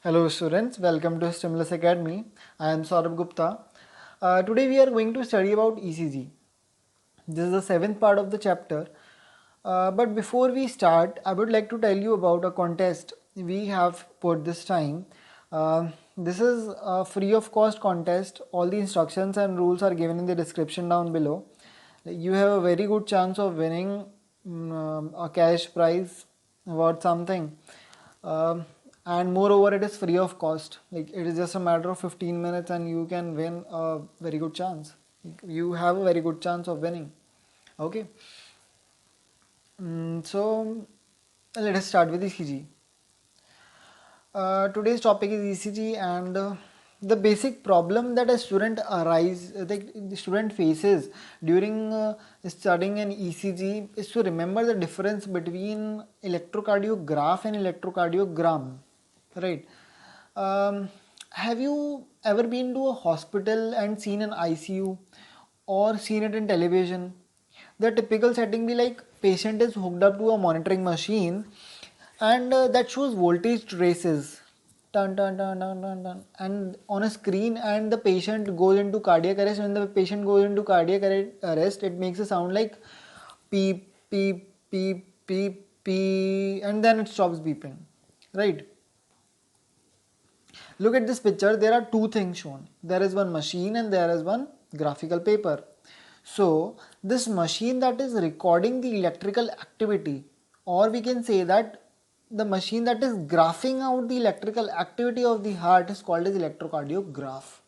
Hello students, welcome to Stimulus Academy. I am Saurabh Gupta. Today we are going to study about ECG. This is the seventh part of the chapter. But before we start, I would like to tell you about a contest we have put this time. This is a free of cost contest. All the instructions and rules are given in the description down below. You have a very good chance of winning a cash prize worth something. Um, and moreover, it is free of cost. Like it is just a matter of 15 minutes and you can win a very good chance. You have a very good chance of winning. Okay. So let us start with ECG. Today's topic is ECG, and the basic problem that a student the student faces during studying an ECG is to remember the difference between electrocardiograph and electrocardiogram, right? Um, have you ever been to a hospital and seen an ICU or seen it in television? The typical setting be like patient is hooked up to a monitoring machine and that shows voltage traces dun, dun, dun, dun, dun, dun, and on a screen, and the patient goes into cardiac arrest. When the patient goes into cardiac arrest, it makes a sound like beep beep beep beep beep, and then it stops beeping, right? Look at this picture. There are two things shown. There is one machine and there is one graphical paper. So this machine that is recording the electrical activity, or we can say that the machine that is graphing out the electrical activity of the heart, is called as electrocardiograph.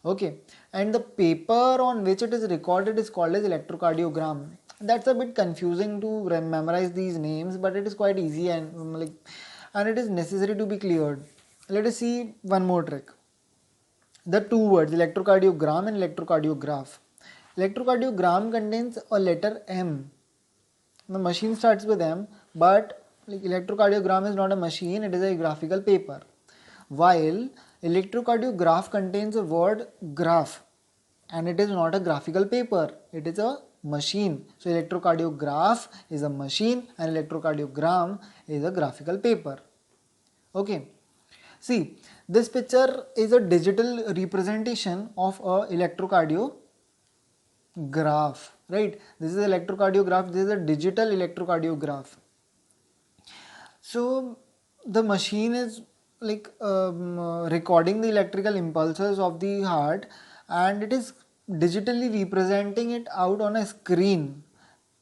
Okay, and the paper on which it is recorded is called as electrocardiogram. That's a bit confusing to memorize these names, but it is quite easy and it is necessary to be cleared. Let us see one more trick. The two words electrocardiogram and electrocardiograph. Electrocardiogram contains a letter M. The machine starts with M, but electrocardiogram is not a machine, it is a graphical paper. While electrocardiograph contains a word graph, and it is not a graphical paper, it is a machine. So electrocardiograph is a machine and electrocardiogram is a graphical paper. Okay. See, this picture is a digital representation of a electrocardiograph, right? This is electrocardiograph, this is a digital electrocardiograph. So the machine is recording the electrical impulses of the heart, and it is digitally representing it out on a screen,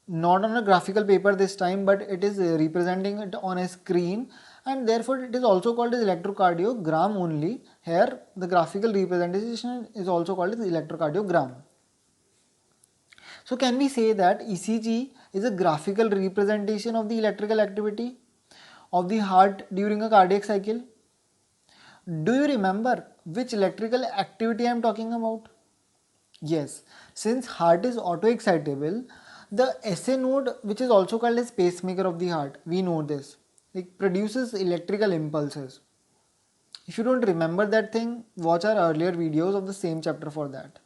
not on a graphical paper this time, but it is representing it on a screen, and therefore it is also called as electrocardiogram only. Here the graphical representation is also called as electrocardiogram. So can we say that ECG is a graphical representation of the electrical activity of the heart during a cardiac cycle? Do you remember which electrical activity I am talking about? Yes, since heart is auto-excitable, the SA node, which is also called as pacemaker of the heart, we know this, it produces electrical impulses. If you don't remember that thing, watch our earlier videos of the same chapter for that.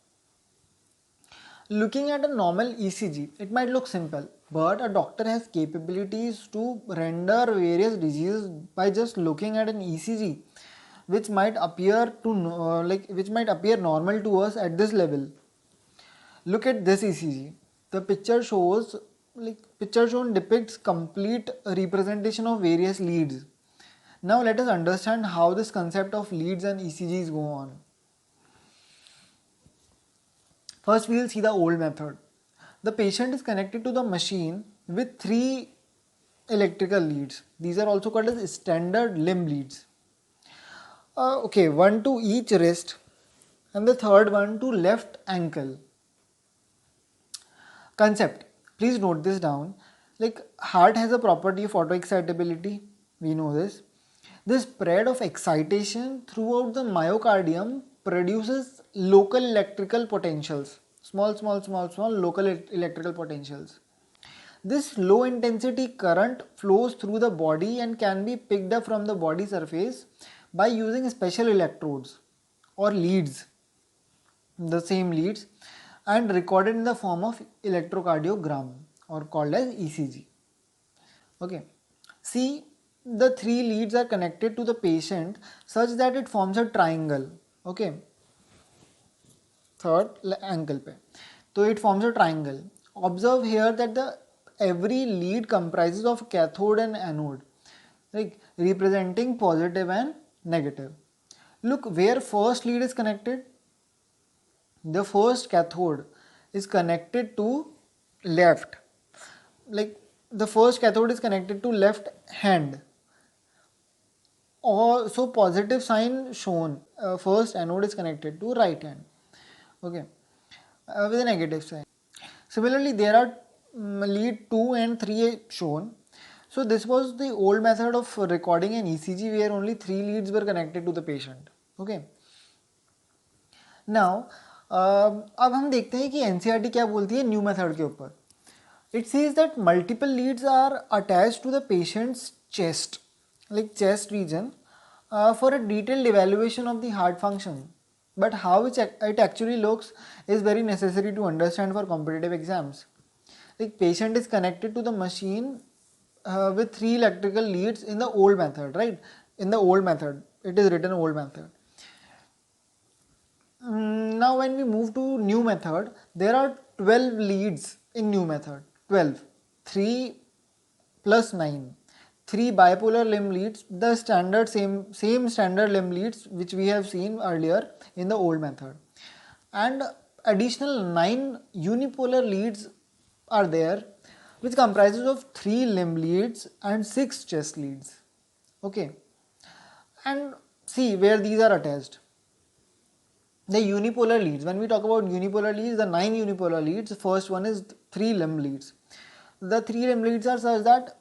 Looking at a normal ECG, it might look simple, but a doctor has capabilities to render various diseases by just looking at an ECG, which might appear normal to us at this level. Look at this ECG. The picture shows picture shown depicts complete representation of various leads. Now let us understand how this concept of leads and ECGs go on. First we will see the old method. The patient is connected to the machine with three electrical leads. These are also called as standard limb leads. Okay, one to each wrist and the third one to left ankle. Concept. Please note this down. Like heart has a property of auto-excitability. We know this. This spread of excitation throughout the myocardium produces local electrical potentials. Small local electrical potentials. This low intensity current flows through the body and can be picked up from the body surface by using special electrodes or leads, the same leads, and recorded in the form of electrocardiogram or called as ECG. Okay. See, the three leads are connected to the patient such that it forms a triangle. Okay, third ankle पे, so it forms a triangle. Observe here that the every lead comprises of cathode and anode, like representing positive and negative. Look where first lead is connected. The first cathode is connected to left, like the first cathode is connected to left hand, or so positive sign shown. First anode is connected to right hand. Okay, with a negative sign. Similarly, there are lead 2 and 3 shown. So this was the old method of recording an ECG where only 3 leads were connected to the patient. Okay. Now, अब हम देखते हैं कि NCERT क्या बोलती है new method के ऊपर. It says that multiple leads are attached to the patient's chest, like chest region, for a detailed evaluation of the heart function. But how it actually looks is very necessary to understand for competitive exams. Like patient is connected to the machine with 3 electrical leads in the old method, right? In the old method, it is written old method. Now when we move to new method, there are 12 leads in new method. 12, 3 plus 9, 3 bipolar limb leads, the standard same standard limb leads which we have seen earlier in the old method, and additional 9 unipolar leads are there, which comprises of 3 limb leads and 6 chest leads. Okay, and see where these are attached. The unipolar leads, when we talk about unipolar leads, the 9 unipolar leads, first one is 3 limb leads. The 3 limb leads are such that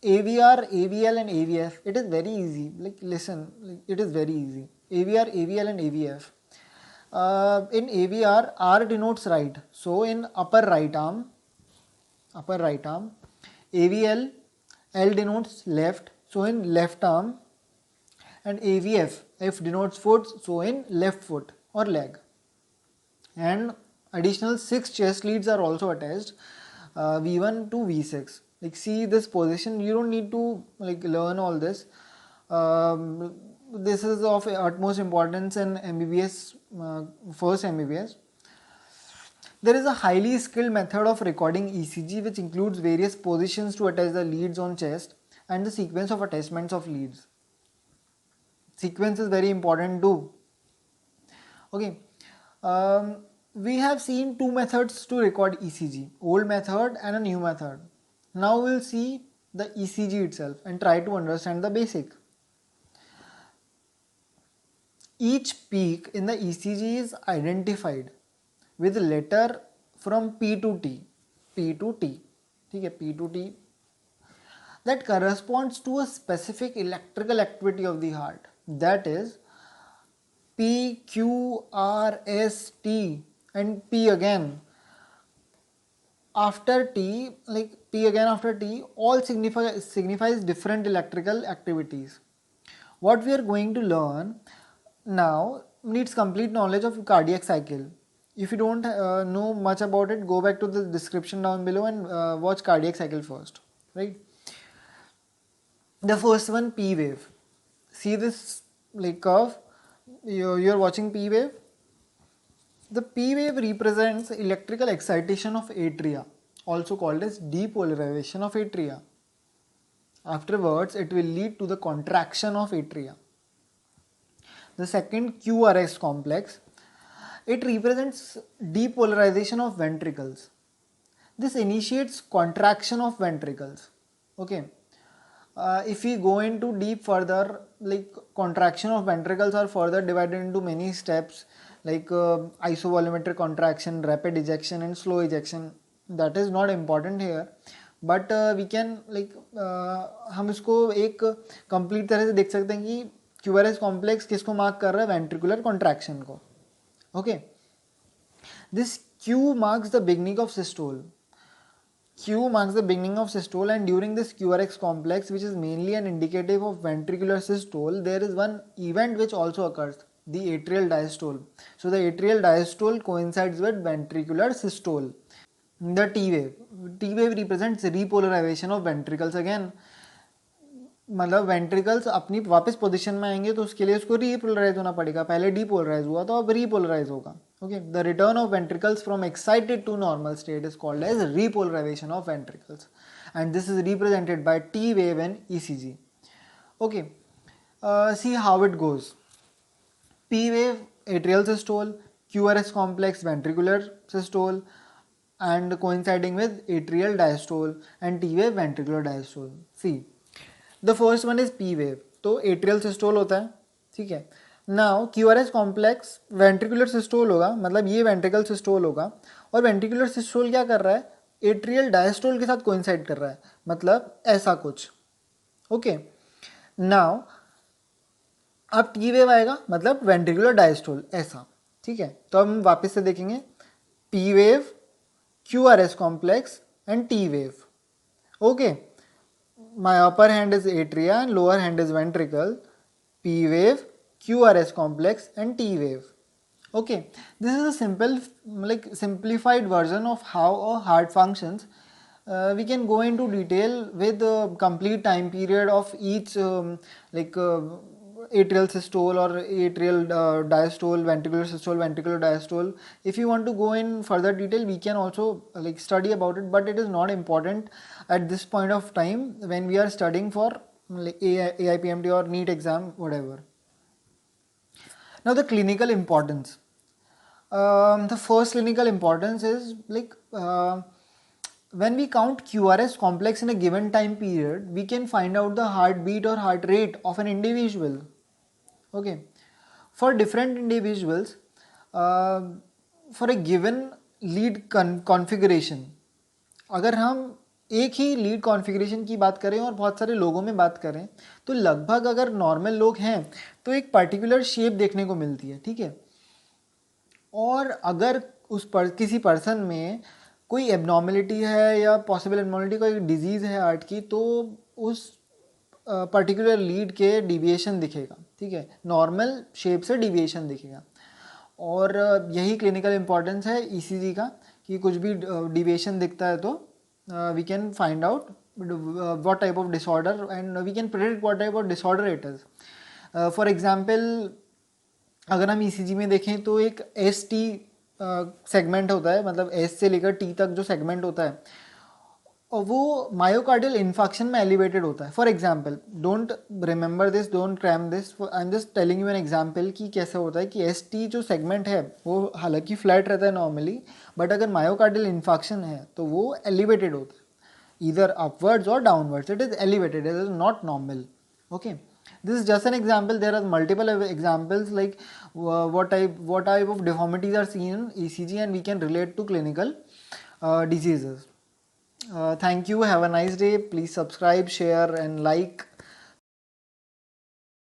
AVR, AVL and AVF, it is very easy, like listen, it is very easy. AVR, AVL and AVF. In AVR, R denotes right, so in upper right arm, AVL, L denotes left, so in left arm, and AVF, F denotes foot, so in left foot or leg. And additional 6 chest leads are also attached, V1 to V6. Like see this position, you don't need to like learn all this. This is of utmost importance in MBBS, first MBBS. There is a highly skilled method of recording ECG which includes various positions to attach the leads on chest and the sequence of attachments of leads. Sequence is very important too. Okay, we have seen 2 methods to record ECG, old method and a new method. Now we'll see the ECG itself and try to understand the basic. Each peak in the ECG is identified with letter from P to T, P to T, okay, P to T, that corresponds to a specific electrical activity of the heart, that is P, Q, R, S, T and P again after T, like P again after T, all signifies different electrical activities. What we are going to learn now needs complete knowledge of cardiac cycle. If you don't know much about it, go back to the description down below and watch cardiac cycle first, right? The first one, P wave. See this like curve, you're watching P wave. The P wave represents electrical excitation of atria, also called as depolarization of atria. Afterwards, it will lead to the contraction of atria. The second, QRS complex, it represents depolarization of ventricles. This initiates contraction of ventricles. Okay. If we go into deep further, like contraction of ventricles are further divided into many steps, like isovolumetric contraction, rapid ejection and slow ejection. That is not important here, but we can like हम इसको एक complete तरह से देख सकते हैं कि QRS complex किसको mark कर रहा है, ventricular contraction को. Okay, this Q marks the beginning of systole. Q marks the beginning of systole, and during this QRS complex, which is mainly an indicative of ventricular systole, there is one event which also occurs, the atrial diastole. So the atrial diastole coincides with ventricular systole. The T wave. T wave represents repolarization of ventricles again. मतलब ventricles अपनी वापस position में आएंगे तो उसके लिए उसको repolarise होना पड़ेगा, पहले डीपोलराइज हुआ तो अब रीपोलराइज होगा. Okay, the return of ventricles from excited to normal state is called as repolarization of ventricles and this is represented by T wave in ECG. Okay, see how it goes. P wave atrial systole, QRS complex ventricular systole and coinciding with atrial diastole and T wave ventricular diastole. See, the first one is P wave. तो atrial systole होता है, ठीक है. Now QRS complex ventricular systole होगा, मतलब ये ventricle systole होगा और ventricular systole क्या कर रहा है, atrial diastole के साथ coincide कर रहा है, मतलब ऐसा कुछ. ओके, नाउ अब टी वेव आएगा मतलब वेंट्रिकुलर डायस्टोल ऐसा, ठीक है. तो हम वापस से देखेंगे P wave, Q R S complex and T wave. Okay, my upper hand is atria and lower hand is ventricle. P wave, Q R S complex and T wave. Okay, this is a simple, like simplified version of how a heart functions. We can go into detail with the complete time period of each atrial systole or atrial diastole, ventricular systole, ventricular diastole. If you want to go in further detail, we can also like study about it, but it is not important at this point of time when we are studying for like AIPMT or NEET exam, whatever. Now the clinical importance. The first clinical importance is like when we count QRS complex in a given time period, we can find out the heartbeat or heart rate of an individual. Okay, for different individuals, for a given lead configuration, अगर हम एक ही lead configuration की बात करें और बहुत सारे लोगों में बात करें तो लगभग अगर नॉर्मल लोग हैं तो एक पर्टिकुलर शेप देखने को मिलती है, ठीक है. और अगर उस पर किसी पर्सन में कोई एबनॉर्मलिटी है या पॉसिबल एबनॉर्मलिटी, कोई डिजीज़ है हार्ट की, तो उस पर्टिकुलर लीड के डिविएशन दिखेगा, ठीक है, नॉर्मल शेप से डिविएशन दिखेगा. और यही क्लिनिकल इम्पोर्टेंस है ईसीजी का कि कुछ भी डिविएशन दिखता है तो we can find out what type of disorder and we can predict what type of disorder it is. For example, अगर हम ECG में देखें तो एक ST सेगमेंट होता है, मतलब S से लेकर T तक जो सेगमेंट होता है और वो मायोकार्डियल इन्फाक्शन में एलिवेटेड होता है. For example, don't remember this, don't cram this, I am just telling you an example कि कैसे होता है कि ST जो सेगमेंट है वो हालांकि फ्लैट रहता है नॉर्मली, बट अगर मायोकार्डियल इन्फाक्शन है तो वो एलिवेटेड होता है, either upwards or downwards. It is elevated, it is not normal. Okay, this is just an example. There are multiple examples like what type of deformities are seen in ECG and we can relate to clinical diseases. Thank you, have a nice day. Please subscribe, share and like